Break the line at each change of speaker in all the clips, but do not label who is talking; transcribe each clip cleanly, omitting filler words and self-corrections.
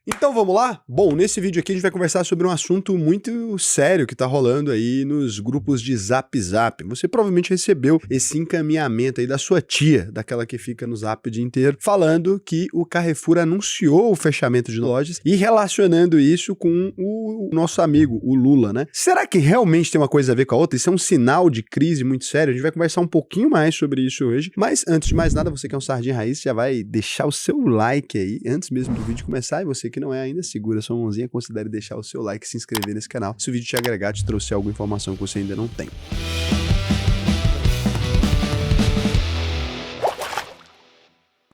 Então vamos lá? Bom, nesse vídeo aqui a gente vai conversar sobre um assunto muito sério que tá rolando aí nos grupos de Zap Zap. Você provavelmente recebeu esse encaminhamento aí da sua tia, daquela que fica no Zap o dia inteiro, falando que o Carrefour anunciou o fechamento de lojas e relacionando isso com o nosso amigo, o Lula, né? Será que realmente tem uma coisa a ver com a outra? Isso é um sinal de crise muito sério? A gente vai conversar um pouquinho mais sobre isso hoje, mas antes de mais nada, você que é um sardinha raiz, já vai deixar o seu like aí, antes mesmo do vídeo começar, e você que não é ainda, segura sua mãozinha, considere deixar o seu like e se inscrever nesse canal, se o vídeo te agregar, te trouxer alguma informação que você ainda não tem.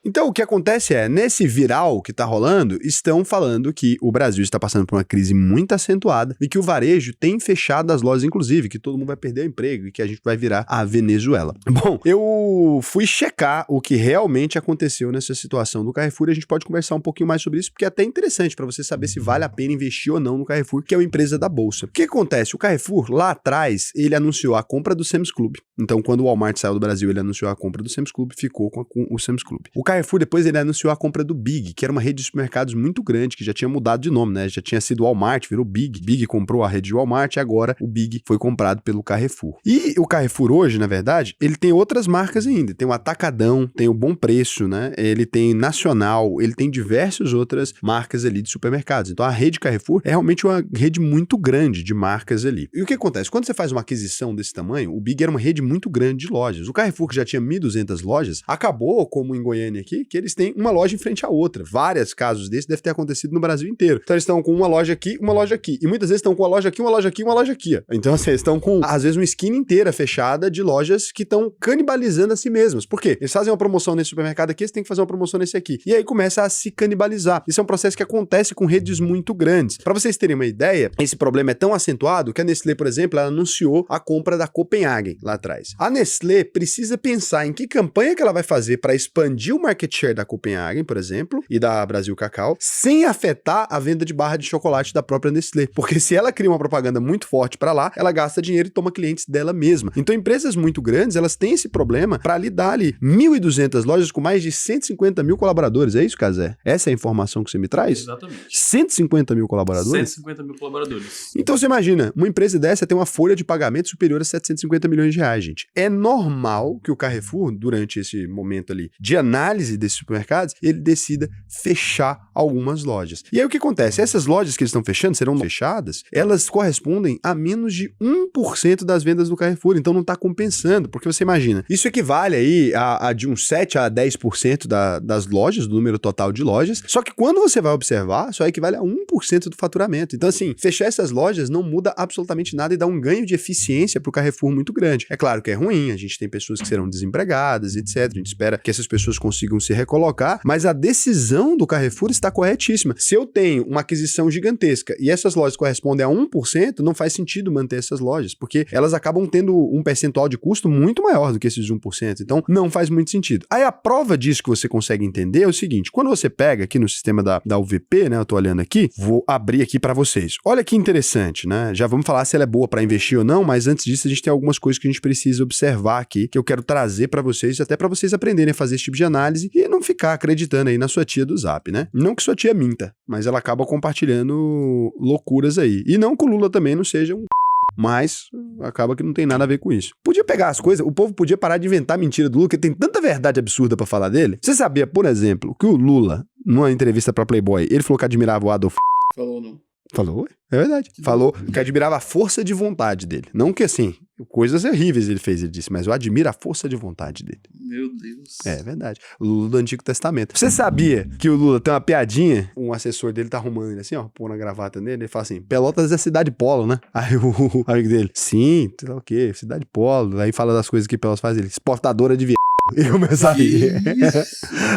Então, o que acontece é, nesse viral que tá rolando, estão falando que o Brasil está passando por uma crise muito acentuada e que o varejo tem fechado as lojas, inclusive, que todo mundo vai perder o emprego e que a gente vai virar a Venezuela. Bom, eu fui checar o que realmente aconteceu nessa situação do Carrefour e a gente pode conversar um pouquinho mais sobre isso, porque é até interessante para você saber se vale a pena investir ou não no Carrefour, que é uma empresa da Bolsa. O que acontece? O Carrefour, lá atrás, ele anunciou a compra do Sam's Club. Então, quando o Walmart saiu do Brasil, ele anunciou a compra do Sam's Club, ficou com o Sam's Club. O Carrefour, depois, ele anunciou a compra do Big, que era uma rede de supermercados muito grande, que já tinha mudado de nome, né? Já tinha sido Walmart, virou Big. Big comprou a rede de Walmart e agora o Big foi comprado pelo Carrefour. E o Carrefour hoje, na verdade, ele tem outras marcas ainda. Tem o Atacadão, tem o Bom Preço, né? Ele tem Nacional, ele tem diversas outras marcas ali de supermercados. Então, a rede Carrefour é realmente uma rede muito grande de marcas ali. E o que acontece? Quando você faz uma aquisição desse tamanho, o Big era uma rede muito grande de lojas. O Carrefour, que já tinha 1.200 lojas, acabou, como em Goiânia aqui, que eles têm uma loja em frente à outra. Vários casos desses devem ter acontecido no Brasil inteiro. Então eles estão com uma loja aqui. E muitas vezes estão com uma loja aqui, uma loja aqui, uma loja aqui. Ó. Então assim, eles estão com, às vezes, uma esquina inteira fechada de lojas que estão canibalizando a si mesmas. Por quê? Eles fazem uma promoção nesse supermercado aqui, eles têm que fazer uma promoção nesse aqui. E aí começa a se canibalizar. Isso é um processo que acontece com redes muito grandes. Para vocês terem uma ideia, esse problema é tão acentuado que a Nestlé, por exemplo, ela anunciou a compra da Copenhagen lá atrás. A Nestlé precisa pensar em que campanha que ela vai fazer para expandir o market share da Copenhagen, por exemplo, e da Brasil Cacau, sem afetar a venda de barra de chocolate da própria Nestlé. Porque se ela cria uma propaganda muito forte para lá, ela gasta dinheiro e toma clientes dela mesma. Então, empresas muito grandes, elas têm esse problema para lidar ali. 1.200 lojas com mais de 150 mil colaboradores. É isso, Cazé? Essa é a informação que você me traz?
Exatamente.
150 mil colaboradores?
150 mil colaboradores.
Então, você imagina, uma empresa dessa tem uma folha de pagamento superior a 750 milhões de reais, gente. É normal que o Carrefour, durante esse momento ali de análise desses supermercados, ele decida fechar algumas lojas. E aí o que acontece? Essas lojas que eles estão fechando, serão fechadas, elas correspondem a menos de 1% das vendas do Carrefour, então não está compensando, porque você imagina, isso equivale aí a de uns 7 a 10% das lojas, do número total de lojas, só que quando você vai observar, só equivale a 1% do faturamento. Então assim, fechar essas lojas não muda absolutamente nada e dá um ganho de eficiência para o Carrefour muito grande. É claro que é ruim, a gente tem pessoas que serão desempregadas, etc. A gente espera que essas pessoas consigam se recolocar, mas a decisão do Carrefour está corretíssima. Se eu tenho uma aquisição gigantesca e essas lojas correspondem a 1%, não faz sentido manter essas lojas, porque elas acabam tendo um percentual de custo muito maior do que esses 1%. Então, não faz muito sentido. Aí, a prova disso que você consegue entender é o seguinte, quando você pega aqui no sistema da UVP, né, eu tô olhando aqui, vou abrir aqui para vocês. Olha que interessante, né? Já vamos falar se ela é boa para investir ou não, mas antes disso, a gente tem algumas coisas que a gente precisa observar aqui, que eu quero trazer para vocês, até para vocês aprenderem a fazer esse tipo de análise e não ficar acreditando aí na sua tia do Zap, né? Não que sua tia minta, mas ela acaba compartilhando loucuras aí. E não que o Lula também não seja um mas acaba que não tem nada a ver com isso. Podia pegar as coisas, o povo podia parar de inventar mentira do Lula, que tem tanta verdade absurda pra falar dele. Você sabia, por exemplo, que o Lula, numa entrevista pra Playboy, ele falou que admirava o Adolf...
Falou não.
Falou? É verdade. Falou que admirava a força de vontade dele. Não que assim, coisas horríveis ele fez, ele disse, mas eu admiro a força de vontade dele.
Meu Deus.
É verdade. O Lula do Antigo Testamento. Você sabia que o Lula tem uma piadinha? Um assessor dele tá arrumando ele assim, ó, pondo a gravata nele, ele fala assim, Pelotas é cidade polo, né? Aí o amigo dele, sim, sei lá o quê, cidade polo. Aí fala das coisas que Pelotas faz, ele, exportadora de E começa a rir.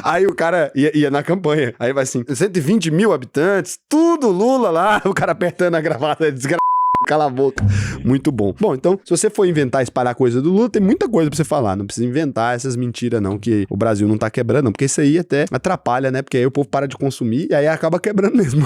Aí o cara ia na campanha. Aí vai assim, 120 mil habitantes, tudo Lula lá. O cara apertando a gravata, desgraçado. Cala a boca. Muito bom. Bom, então, se você for inventar e espalhar coisa do Lula, tem muita coisa pra você falar. Não precisa inventar essas mentiras, não, que o Brasil não tá quebrando, não. Porque isso aí até atrapalha, né? Porque aí o povo para de consumir e aí acaba quebrando mesmo.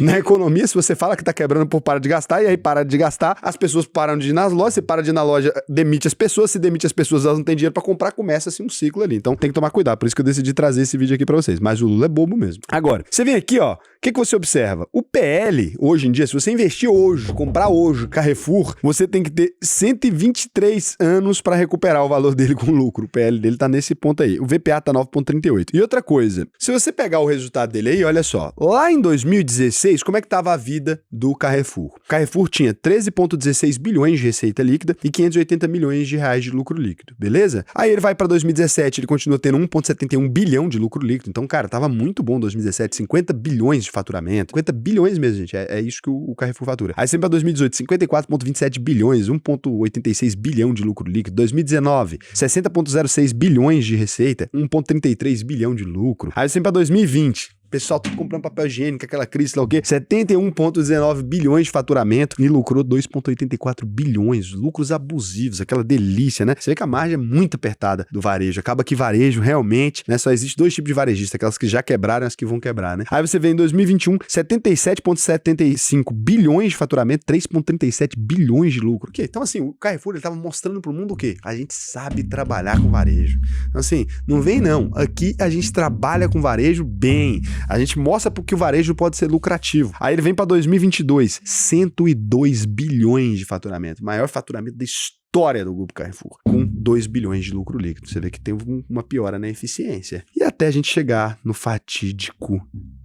Na economia, se você fala que tá quebrando, o povo para de gastar e aí para de gastar, as pessoas param de ir nas lojas, você para de ir na loja, demite as pessoas, se demite as pessoas, elas não têm dinheiro pra comprar, começa assim um ciclo ali. Então tem que tomar cuidado. Por isso que eu decidi trazer esse vídeo aqui pra vocês. Mas o Lula é bobo mesmo. Agora, você vem aqui, ó, que você observa? O PL, hoje em dia, se você investir hoje, comprar hoje Carrefour, você tem que ter 123 anos para recuperar o valor dele com lucro. O PL dele tá nesse ponto aí. O VPA tá 9,38. E outra coisa, se você pegar o resultado dele aí, olha só, lá em 2016, como é que tava a vida do Carrefour? O Carrefour tinha 13,16 bilhões de receita líquida e 580 milhões de reais de lucro líquido, beleza? Aí ele vai para 2017, ele continua tendo 1,71 bilhão de lucro líquido. Então, cara, tava muito bom em 2017, 50 bilhões de faturamento. 50 bilhões mesmo, gente. É isso que o Carrefour fatura. Aí sempre para 2018, 54,27 bilhões, 1,86 bilhão de lucro líquido. 2019, 60,06 bilhões de receita, 1,33 bilhão de lucro. Aí sempre para 2020, pessoal tudo comprando papel higiênico, aquela crise, lá o quê? 71,19 bilhões de faturamento e lucrou 2,84 bilhões. Lucros abusivos, aquela delícia, né? Você vê que a margem é muito apertada do varejo. Acaba que varejo realmente, né? Só existe dois tipos de varejistas, aquelas que já quebraram e as que vão quebrar, né? Aí você vê em 2021, 77,75 bilhões de faturamento, 3,37 bilhões de lucro. O quê? Então, assim, o Carrefour, ele tava mostrando pro mundo o quê? A gente sabe trabalhar com varejo. Então, assim, não vem não. Aqui a gente trabalha com varejo bem. A gente mostra porque o varejo pode ser lucrativo. Aí ele vem para 2022, 102 bilhões de faturamento. Maior faturamento da história do Grupo Carrefour, com 2 bilhões de lucro líquido. Você vê que tem uma piora na eficiência. E até a gente chegar no fatídico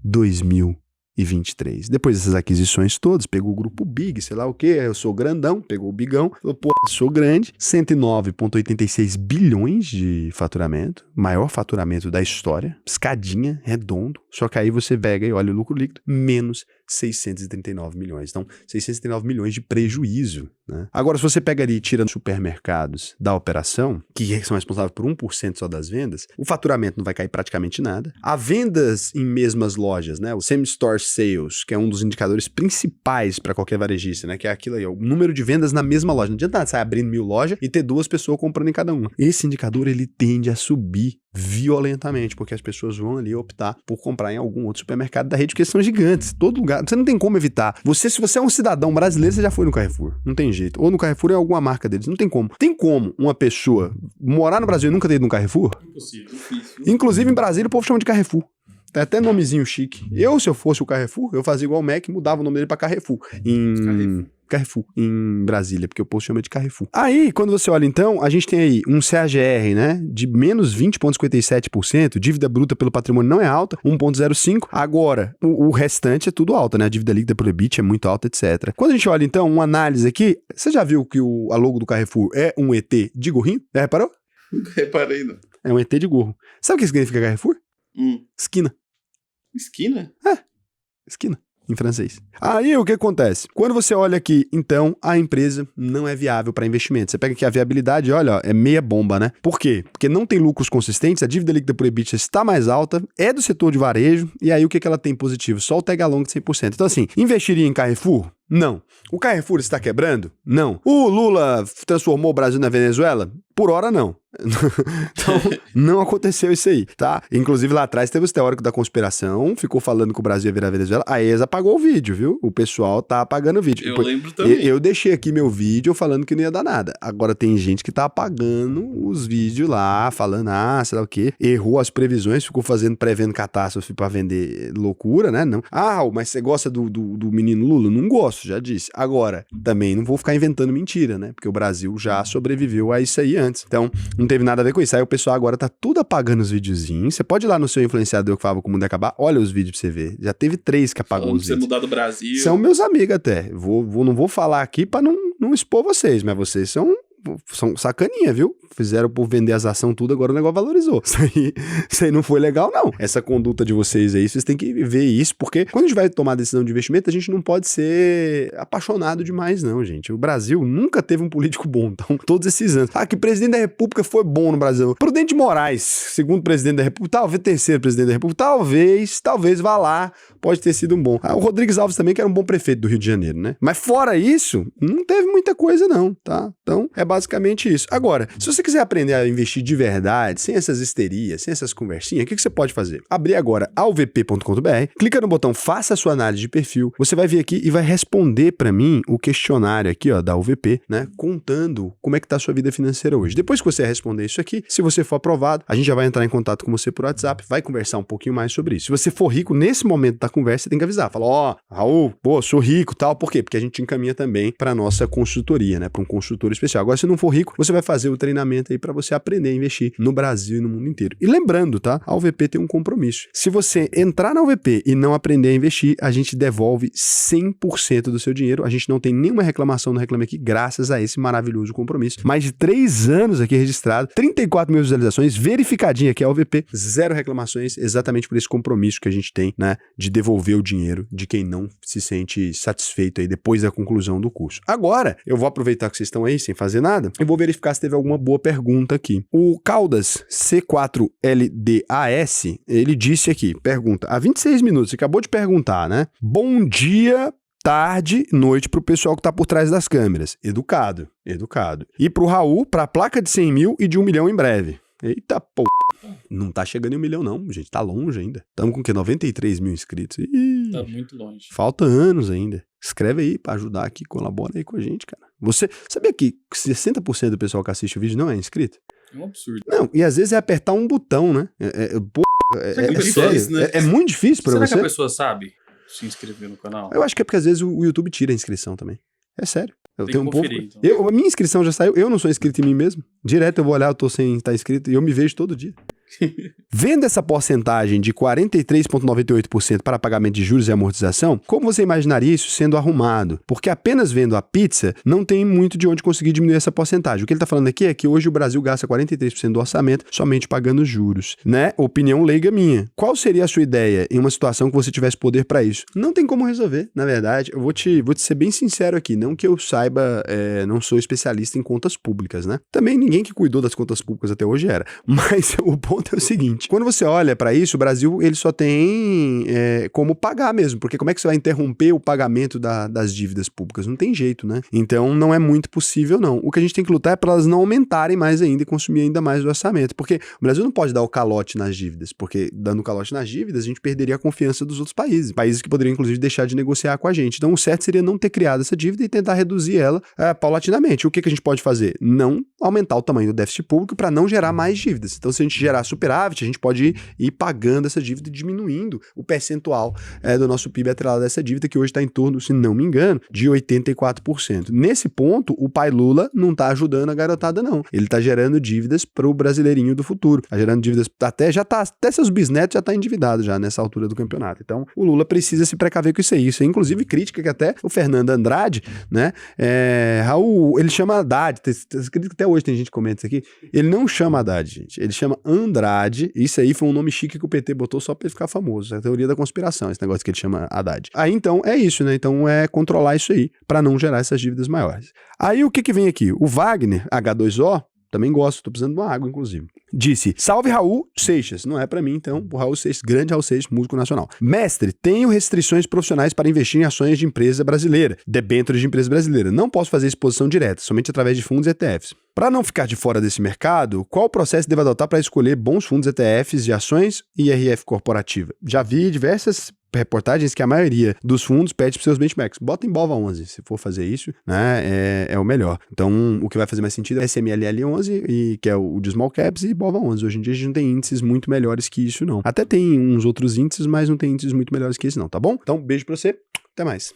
2023. Depois dessas aquisições todas, pegou o grupo Big, sei lá o que, eu sou grandão, pegou o Bigão, falou, pô, sou grande, 109,86 bilhões de faturamento, maior faturamento da história, escadinha, redondo, só que aí você pega e olha o lucro líquido, menos 639 milhões. Então, 639 milhões de prejuízo, né? Agora, se você pega ali e tira nos supermercados da operação, que são responsáveis por 1% só das vendas, o faturamento não vai cair praticamente nada. A vendas em mesmas lojas, né? O same-store sales, que é um dos indicadores principais para qualquer varejista, né? Que é aquilo aí, o número de vendas na mesma loja. Não adianta nada sair abrindo 1.000 lojas e ter 2 pessoas comprando em cada uma. Esse indicador, ele tende a subir violentamente, porque as pessoas vão ali optar por comprar em algum outro supermercado da rede, porque eles são gigantes, todo lugar, você não tem como evitar. Se você é um cidadão brasileiro, você já foi no Carrefour, não tem jeito, ou no Carrefour é alguma marca deles, não tem como. Tem como uma pessoa morar no Brasil e nunca ter ido no Carrefour?
Impossível, difícil.
Inclusive em Brasília o povo chama de Carrefour. Tem até nomezinho chique. Se eu fosse o Carrefour, eu fazia igual o Mac, mudava o nome dele pra Carrefour. Carrefour, em Brasília, porque o povo chama de Carrefour. Aí, quando você olha então, a gente tem aí um CAGR, né, de menos 20,57%, dívida bruta pelo patrimônio não é alta, 1,05%. Agora, o restante é tudo alta, né, a dívida líquida pelo EBIT é muito alta, etc. Quando a gente olha então, uma análise aqui, você já viu que a logo do Carrefour é um ET de gorrinho? Já reparou?
Nunca reparei, não.
É um ET de gorro. Sabe o que significa Carrefour? Esquina.
Esquina?
Esquina, em francês. Aí o que acontece? Quando você olha aqui, então, a empresa não é viável para investimento. Você pega aqui a viabilidade, olha, ó, é meia bomba, né? Por quê? Porque não tem lucros consistentes, a dívida líquida por EBITDA está mais alta, é do setor de varejo, e aí o que ela tem positivo? Só o tag along de 100%. Então assim, investiria em Carrefour? Não. O Carrefour está quebrando? Não. O Lula transformou o Brasil na Venezuela? Por hora, não. Então, não aconteceu isso aí, tá? Inclusive, lá atrás teve os teóricos da conspiração, ficou falando que o Brasil ia virar Venezuela. A ESA apagou o vídeo, viu? O pessoal tá apagando o vídeo.
Eu lembro também.
Eu deixei aqui meu vídeo falando que não ia dar nada. Agora tem gente que tá apagando os vídeos lá, falando, sei lá o quê. Errou as previsões, ficou prevendo catástrofe pra vender loucura, né? Não. Mas você gosta do menino Lula? Não gosto, já disse. Agora, também não vou ficar inventando mentira, né? Porque o Brasil já sobreviveu a isso aí antes. Então, não teve nada a ver com isso. Aí o pessoal agora tá tudo apagando os videozinhos. Você pode ir lá no seu influenciador que falava que o mundo ia acabar. Olha os vídeos pra você ver. Já teve 3 que apagou os vídeos.
Você mudar do Brasil.
São meus amigos até. Não vou falar aqui pra não expor vocês, mas vocês são sacaninha, viu? Fizeram por vender as ações tudo, agora o negócio valorizou. Isso aí não foi legal, não. Essa conduta de vocês aí, vocês têm que ver isso, porque quando a gente vai tomar decisão de investimento, a gente não pode ser apaixonado demais, não, gente. O Brasil nunca teve um político bom, então, todos esses anos. Que o presidente da República foi bom no Brasil. Prudente de Moraes, segundo presidente da República, talvez terceiro presidente da República, talvez vá lá, pode ter sido um bom. O Rodrigues Alves também, que era um bom prefeito do Rio de Janeiro, né? Mas fora isso, não teve muita coisa, não, tá? Então, é basicamente basicamente isso. Agora, se você quiser aprender a investir de verdade, sem essas histerias, sem essas conversinhas, o que você pode fazer? Abrir agora alvp.com.br, clica no botão faça a sua análise de perfil, você vai vir aqui e vai responder para mim o questionário aqui, ó, da UVP, né, contando como é que tá a sua vida financeira hoje. Depois que você responder isso aqui, se você for aprovado, a gente já vai entrar em contato com você por WhatsApp, vai conversar um pouquinho mais sobre isso. Se você for rico, nesse momento da conversa, você tem que avisar, fala, ó, Raul, pô, sou rico, tal, por quê? Porque a gente te encaminha também para nossa consultoria, né, para um consultor especial. Agora, se não for rico, você vai fazer o treinamento aí para você aprender a investir no Brasil e no mundo inteiro. E lembrando, tá? A UVP tem um compromisso. Se você entrar na UVP e não aprender a investir, a gente devolve 100% do seu dinheiro. A gente não tem nenhuma reclamação no Reclame Aqui, graças a esse maravilhoso compromisso. Mais de 3 anos aqui registrado, 34 mil visualizações, verificadinha aqui a UVP, 0 reclamações, exatamente por esse compromisso que a gente tem, né, de devolver o dinheiro de quem não se sente satisfeito aí depois da conclusão do curso. Agora, eu vou aproveitar que vocês estão aí sem fazer nada e vou verificar se teve alguma boa pergunta aqui. O Caldas C4LDAS, ele disse aqui, pergunta, há 26 minutos, você acabou de perguntar, né? Bom dia, tarde, noite pro pessoal que tá por trás das câmeras. Educado, educado. E pro Raul, pra placa de 100 mil e de 1 milhão em breve. Eita, pô. Não tá chegando em 1 milhão não, gente, tá longe ainda. Estamos com o quê? 93 mil inscritos. Ih,
Tá muito longe.
falta anos ainda. Escreve aí pra ajudar aqui, colabora aí com a gente, cara. Você sabia que 60% do pessoal que assiste o vídeo não é inscrito?
É um absurdo.
Não, e às vezes é apertar um botão, né? Sério,
né?
é muito difícil pra
Será
você.
que a pessoa sabe se inscrever no canal?
Eu acho que é porque às vezes o YouTube tira a inscrição também. É sério. Eu
Tem
tenho
que
um pouco.
conferir, então.
A minha inscrição já saiu, eu não sou inscrito em mim mesmo. Direto eu vou olhar, eu tô sem estar inscrito e eu me vejo todo dia. Vendo essa porcentagem de 43,98% para pagamento de juros e amortização, como você imaginaria isso sendo arrumado? Porque apenas vendo a pizza, não tem muito de onde conseguir diminuir essa porcentagem. O que ele está falando aqui é que hoje o Brasil gasta 43% do orçamento somente pagando juros, né? Opinião leiga minha. Qual seria a sua ideia em uma situação que você tivesse poder para isso? Não tem como resolver, na verdade. Eu vou te ser bem sincero aqui, não que eu saiba, não sou especialista em contas públicas, né? Também ninguém que cuidou das contas públicas até hoje era. Mas o ponto é o seguinte, quando você olha para isso, o Brasil ele só tem como pagar mesmo, porque como é que você vai interromper o pagamento das dívidas públicas? Não tem jeito, né? Então não é muito possível não. O que a gente tem que lutar é para elas não aumentarem mais ainda e consumir ainda mais o orçamento, porque o Brasil não pode dar o calote nas dívidas, porque dando calote nas dívidas a gente perderia a confiança dos outros países que poderiam inclusive deixar de negociar com a gente. Então o certo seria não ter criado essa dívida e tentar reduzir ela paulatinamente. O que a gente pode fazer? Não aumentar o tamanho do déficit público para não gerar mais dívidas. Então se a gente gerar superávit, a gente pode ir pagando essa dívida e diminuindo o percentual do nosso PIB atrelado dessa dívida, que hoje está em torno, se não me engano, de 84%. Nesse ponto, o pai Lula não está ajudando a garotada, não. Ele está gerando dívidas para o brasileirinho do futuro. Está gerando dívidas até seus bisnetos já tá endividado já nessa altura do campeonato. Então, o Lula precisa se precaver com isso aí. Isso é, inclusive, crítica que até o Fernando Andrade, né? Raul, ele chama Haddad. Acredito que até hoje tem gente que comenta isso aqui. Ele não chama Haddad, gente. Ele chama Andrade. Isso aí foi um nome chique que o PT botou só pra ele ficar famoso. É a teoria da conspiração, esse negócio que ele chama Haddad. Aí, então, é isso, né? Então, é controlar isso aí pra não gerar essas dívidas maiores. Aí, o que vem aqui? O Wagner, H2O, também gosto, tô precisando de uma água, inclusive. Disse, salve Raul Seixas. Não é pra mim, então, o Raul Seixas, grande Raul Seixas, músico nacional. Mestre, tenho restrições profissionais para investir em ações de empresa brasileira, debêntures de empresa brasileira. Não posso fazer exposição direta, somente através de fundos ETFs. Para não ficar de fora desse mercado, qual o processo devo adotar para escolher bons fundos ETFs de ações e IRF corporativa? Já vi diversas reportagens que a maioria dos fundos pede para seus benchmarks. Bota em BOVA11, se for fazer isso, né, é o melhor. Então, o que vai fazer mais sentido é SMLL11, que é o de Small Caps, e BOVA11. Hoje em dia a gente não tem índices muito melhores que isso, não. Até tem uns outros índices, mas não tem índices muito melhores que isso, não, tá bom? Então, beijo pra você, até mais.